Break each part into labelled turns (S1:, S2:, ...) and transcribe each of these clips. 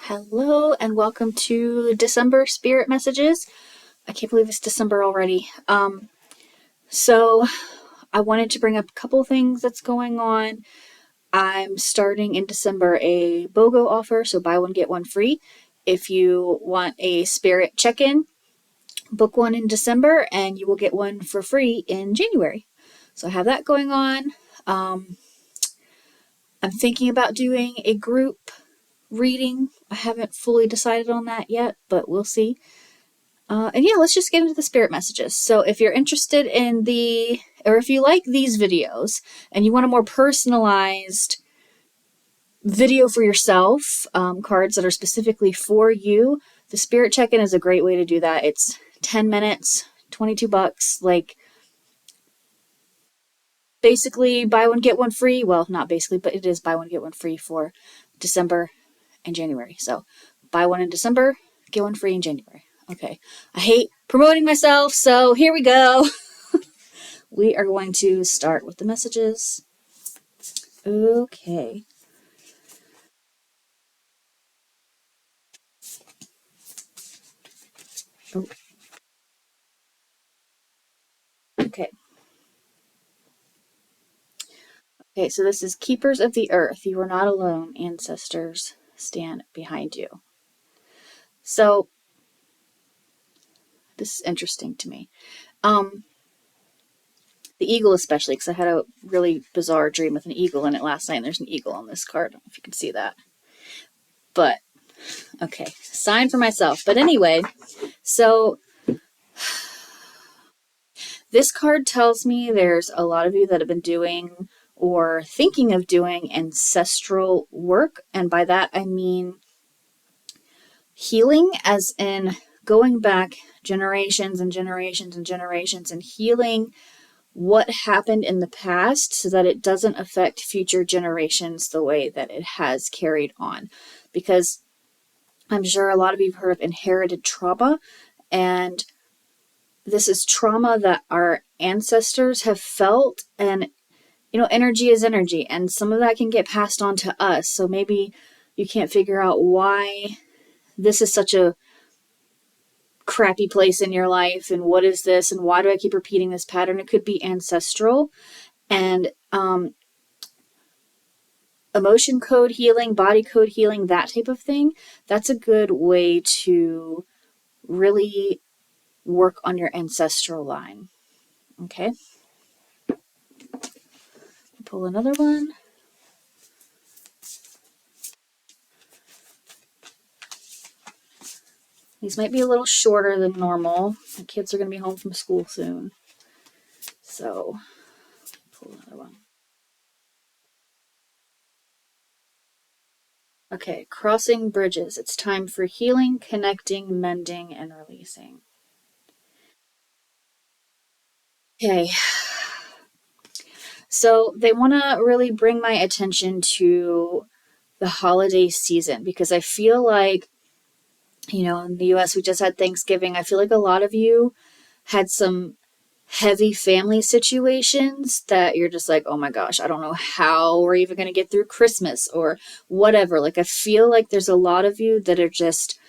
S1: Hello and welcome to December Spirit Messages. I can't believe it's December already. So I wanted to bring up a couple things that's going on. I'm starting in December a BOGO offer, so buy one get one free. If you want a spirit check-in, book one in December and you will get one for free in January. So I have that going on. I'm thinking about doing a group reading. I haven't fully decided on that yet, but we'll see. And yeah, let's just get into the spirit messages. So if you're interested in or if you like these videos and you want a more personalized video for yourself, cards that are specifically for you, the spirit check-in is a great way to do that. It's 10 minutes, $22. Like, basically buy one, get one free. Well, not basically, but it is buy one, get one free for December and January. So buy one in December, get one free in January. Okay. I hate promoting myself, so here we go. We are going to start with the messages. Okay. Oh. Okay. Okay, so this is Keepers of the Earth. You are not alone. Ancestors stand behind you. So this is interesting to me. The eagle especially, because I had a really bizarre dream with an eagle in it last night, and there's an eagle on this card. I don't know if you can see that. But, okay, sign for myself. But anyway, so this card tells me there's a lot of you that have been doing or thinking of doing ancestral work. And by that, I mean healing, as in going back generations and generations and generations and healing what happened in the past so that it doesn't affect future generations the way that it has carried on. Because I'm sure a lot of you have heard of inherited trauma, and this is trauma that our ancestors have felt, and energy is energy, and some of that can get passed on to us. So maybe you can't figure out why this is such a crappy place in your life, and what is this, and why do I keep repeating this pattern? It could be ancestral. And emotion code healing, body code healing, that type of thing, that's a good way to really work on your ancestral line. Okay. Pull another one. These might be a little shorter than normal. The kids are going to be home from school soon. So, pull another one. Okay, crossing bridges. It's time for healing, connecting, mending, and releasing. Okay. So they want to really bring my attention to the holiday season, because I feel like, in the US, we just had Thanksgiving. I feel like a lot of you had some heavy family situations that you're just like, oh my gosh, I don't know how we're even going to get through Christmas or whatever. Like, I feel like there's a lot of you that are just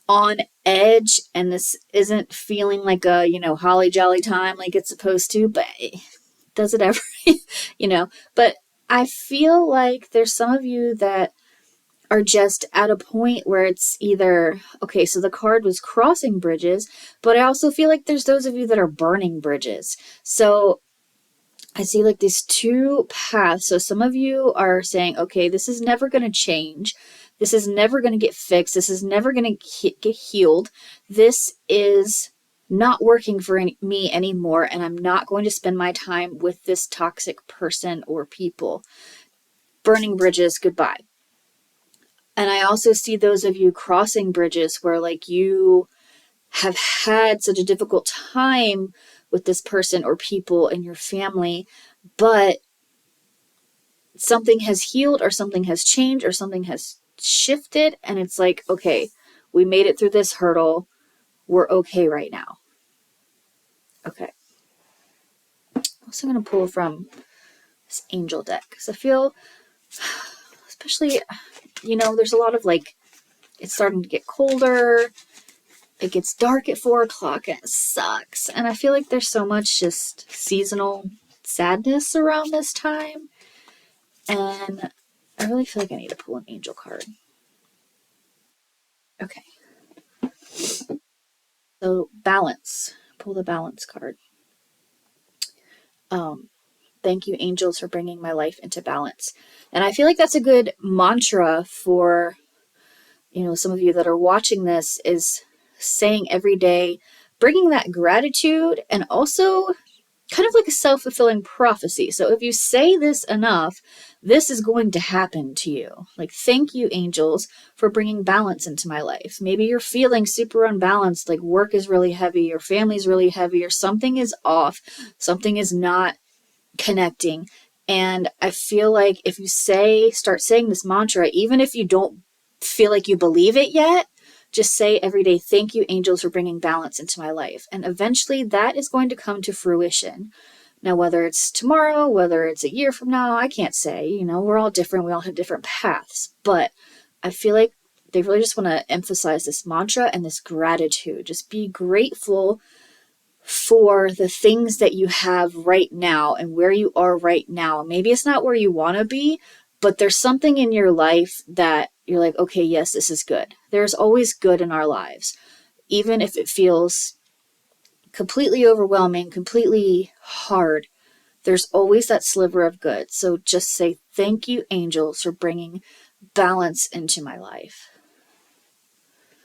S1: on edge, and this isn't feeling like a, holly jolly time like it's supposed to, but does it ever, But I feel like there's some of you that are just at a point where it's either, okay, so the card was crossing bridges, but I also feel like there's those of you that are burning bridges. So I see like these two paths. So some of you are saying, okay, this is never going to change. This is never going to get fixed. This is never going to get healed. This is not working for me anymore, and I'm not going to spend my time with this toxic person or people. Burning bridges, goodbye. And I also see those of you crossing bridges where like you have had such a difficult time with this person or people in your family, but something has healed or something has changed or something has shifted, and it's like, okay, we made it through this hurdle. We're okay right now. Okay. I'm also going to pull from this angel deck because I feel, especially, there's a lot of like it's starting to get colder. It gets dark at 4 o'clock and it sucks. And I feel like there's so much just seasonal sadness around this time. And I really feel like I need to pull an angel card. Okay. So balance. Pull the balance card. Thank you, angels, for bringing my life into balance. And I feel like that's a good mantra for, some of you that are watching this, is saying every day, bringing that gratitude, and also kind of like a self-fulfilling prophecy. So if you say this enough, this is going to happen to you. Like, thank you, angels, for bringing balance into my life. Maybe you're feeling super unbalanced, like work is really heavy, your family's really heavy, or something is off, something is not connecting. And I feel like if you start saying this mantra, even if you don't feel like you believe it yet, just say every day, thank you, angels, for bringing balance into my life. And eventually that is going to come to fruition. Now, whether it's tomorrow, whether it's a year from now, I can't say. We're all different. We all have different paths. But I feel like they really just want to emphasize this mantra and this gratitude. Just be grateful for the things that you have right now and where you are right now. Maybe it's not where you want to be, but there's something in your life that you're like, okay, yes, this is good. There's always good in our lives, even if it feels completely overwhelming, completely hard. There's always that sliver of good. So just say, thank you, angels, for bringing balance into my life.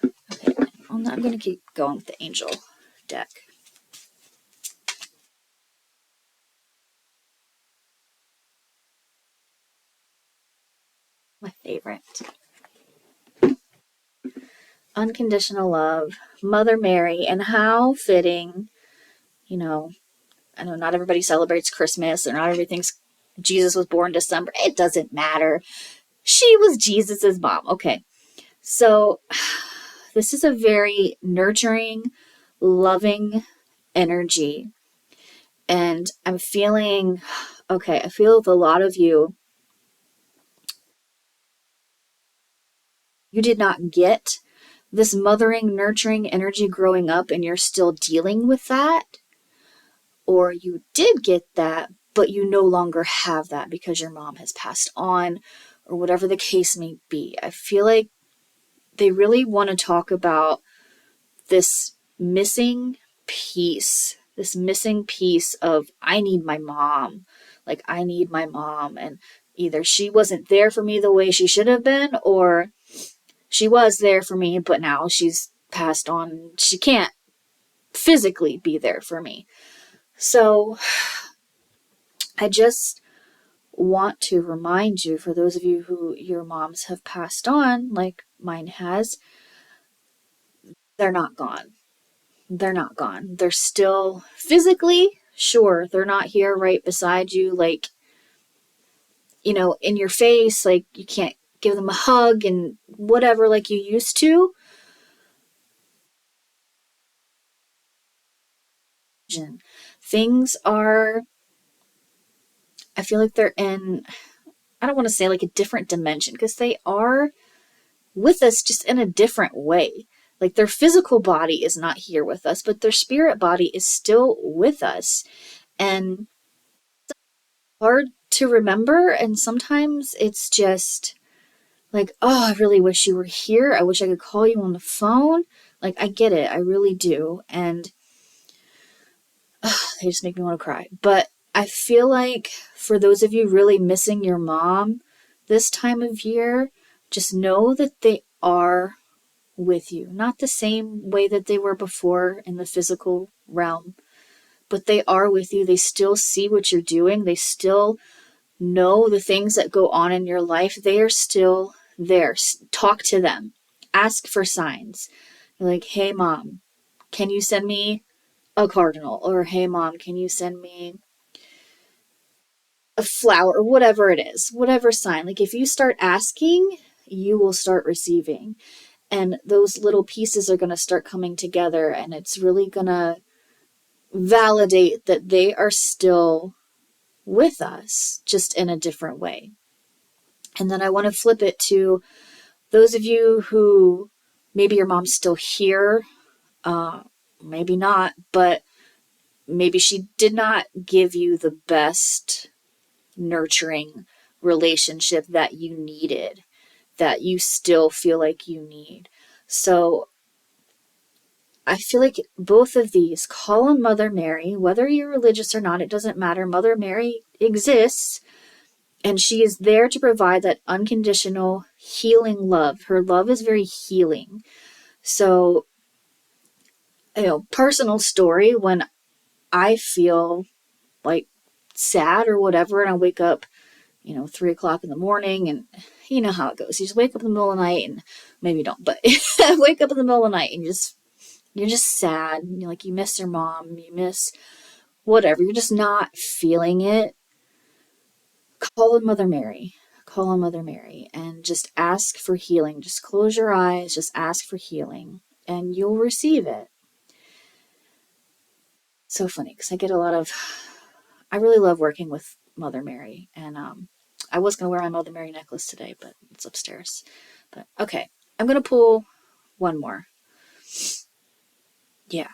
S1: Okay, I'm going to keep going with the angel deck. My favorite. Unconditional love, Mother Mary, and how fitting, I know not everybody celebrates Christmas, or not everything's Jesus was born December. It doesn't matter. She was Jesus's mom. Okay. So this is a very nurturing, loving energy. And I'm feeling, I feel with a lot of you did not get this mothering, nurturing energy growing up, and you're still dealing with that. Or you did get that, but you no longer have that because your mom has passed on, or whatever the case may be. I feel like they really want to talk about this missing piece of, I need my mom. Like, I need my mom. And either she wasn't there for me the way she should have been, or she was there for me, but now she's passed on. She can't physically be there for me. So I just want to remind you, for those of you who your moms have passed on, like mine has, they're not gone. They're not gone. They're still physically, sure, they're not here right beside you, like, in your face, like you can't give them a hug and whatever like you used to. Things are, I feel like they're in, I don't want to say like a different dimension, because they are with us just in a different way. Like, their physical body is not here with us, but their spirit body is still with us. And it's hard to remember. And sometimes it's just like, oh, I really wish you were here. I wish I could call you on the phone. Like, I get it. I really do. And they just make me want to cry. But I feel like for those of you really missing your mom this time of year, just know that they are with you. Not the same way that they were before in the physical realm, but they are with you. They still see what you're doing. They still know the things that go on in your life. They are still there. Talk to them. Ask for signs. You're like, hey, mom, can you send me a cardinal? Or, hey, mom, can you send me a flower? Or whatever it is, whatever sign. Like, if you start asking, you will start receiving. And those little pieces are going to start coming together, and it's really going to validate that they are still with us, just in a different way. And then I want to flip it to Those of you who maybe your mom's still here, maybe not, but maybe she did not give you the best nurturing relationship that you needed, that you still feel like you need. So I feel like both of these, call on Mother Mary, whether you're religious or not, it doesn't matter. Mother Mary exists, and she is there to provide that unconditional healing love. Her love is very healing. So, personal story, when I feel like sad or whatever, and I wake up, 3 o'clock in the morning, and you know how it goes. You just wake up in the middle of the night, and maybe you don't, but wake up in the middle of the night and you're just sad. You miss your mom, you miss whatever. You're just not feeling it. Call on Mother Mary. Call on Mother Mary and just ask for healing. Just close your eyes, just ask for healing, and you'll receive it. So funny, because I really love working with Mother Mary, and I was going to wear my Mother Mary necklace today, but it's upstairs. But okay, I'm going to pull one more. Yeah.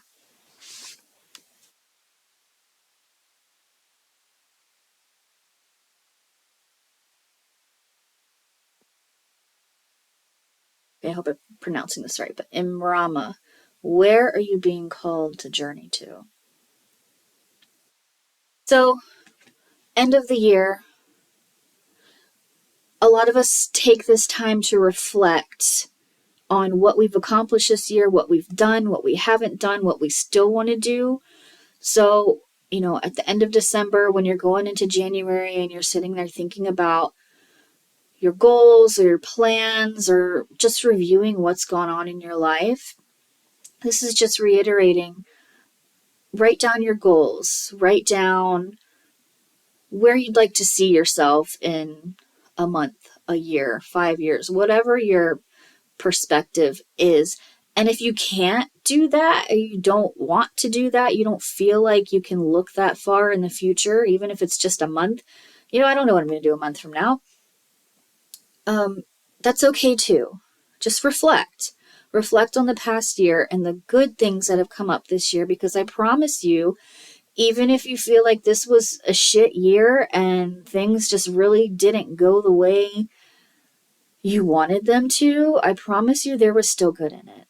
S1: I hope I'm pronouncing this right, but Imrama, where are you being called to journey to? So, end of the year, a lot of us take this time to reflect on what we've accomplished this year, what we've done, what we haven't done, what we still want to do. So, at the end of December, when you're going into January and you're sitting there thinking about your goals or your plans or just reviewing what's gone on in your life, this is just reiterating, write down your goals, write down where you'd like to see yourself in a month, a year, 5 years, whatever your perspective is. And if you can't do that, or you don't want to do that, you don't feel like you can look that far in the future, even if it's just a month, I don't know what I'm going to do a month from now. That's okay too. Just reflect. Reflect on the past year and the good things that have come up this year, because I promise you, even if you feel like this was a shit year and things just really didn't go the way you wanted them to, I promise you there was still good in it.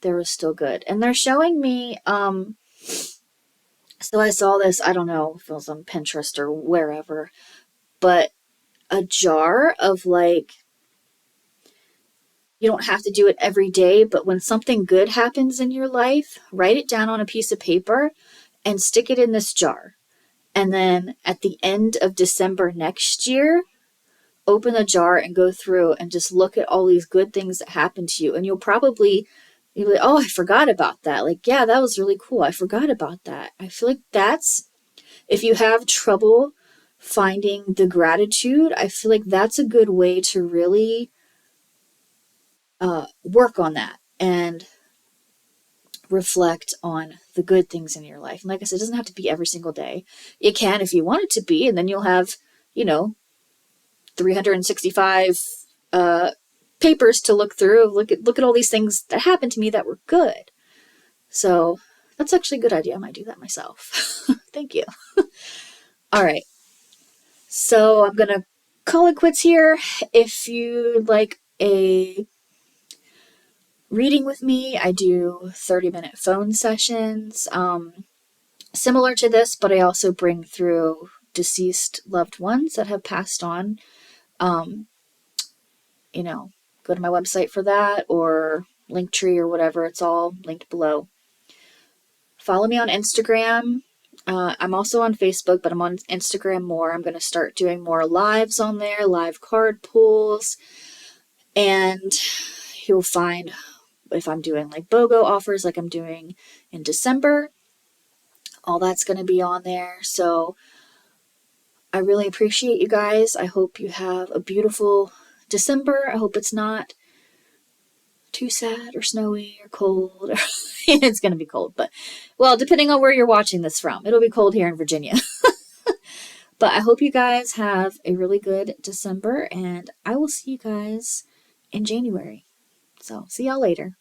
S1: There was still good. And they're showing me, so I saw this, I don't know if it was on Pinterest or wherever, but a jar of you don't have to do it every day, but when something good happens in your life, write it down on a piece of paper and stick it in this jar. And then at the end of December next year, open the jar and go through and just look at all these good things that happened to you. And you'll be like, oh, I forgot about that. Yeah, that was really cool. I forgot about that. I feel like if you have trouble finding the gratitude, I feel like that's a good way to really work on that and reflect on the good things in your life. And like I said, it doesn't have to be every single day. It can if you want it to be, and then you'll have, 365 papers to look through. Look at all these things that happened to me that were good. So that's actually a good idea. I might do that myself. Thank you. All right. So I'm going to call it quits here. If you'd like a reading with me, I do 30-minute phone sessions, similar to this, but I also bring through deceased loved ones that have passed on. Go to my website for that, or Linktree or whatever. It's all linked below. Follow me on Instagram. I'm also on Facebook, but I'm on Instagram more. I'm going to start doing more lives on there, live card pulls, and you'll find if I'm doing BOGO offers like I'm doing in December, all that's going to be on there. So I really appreciate you guys. I hope you have a beautiful December. I hope it's not too sad or snowy or cold. It's going to be cold, but depending on where you're watching this from, it'll be cold here in Virginia. But I hope you guys have a really good December, and I will see you guys in January. So see y'all later.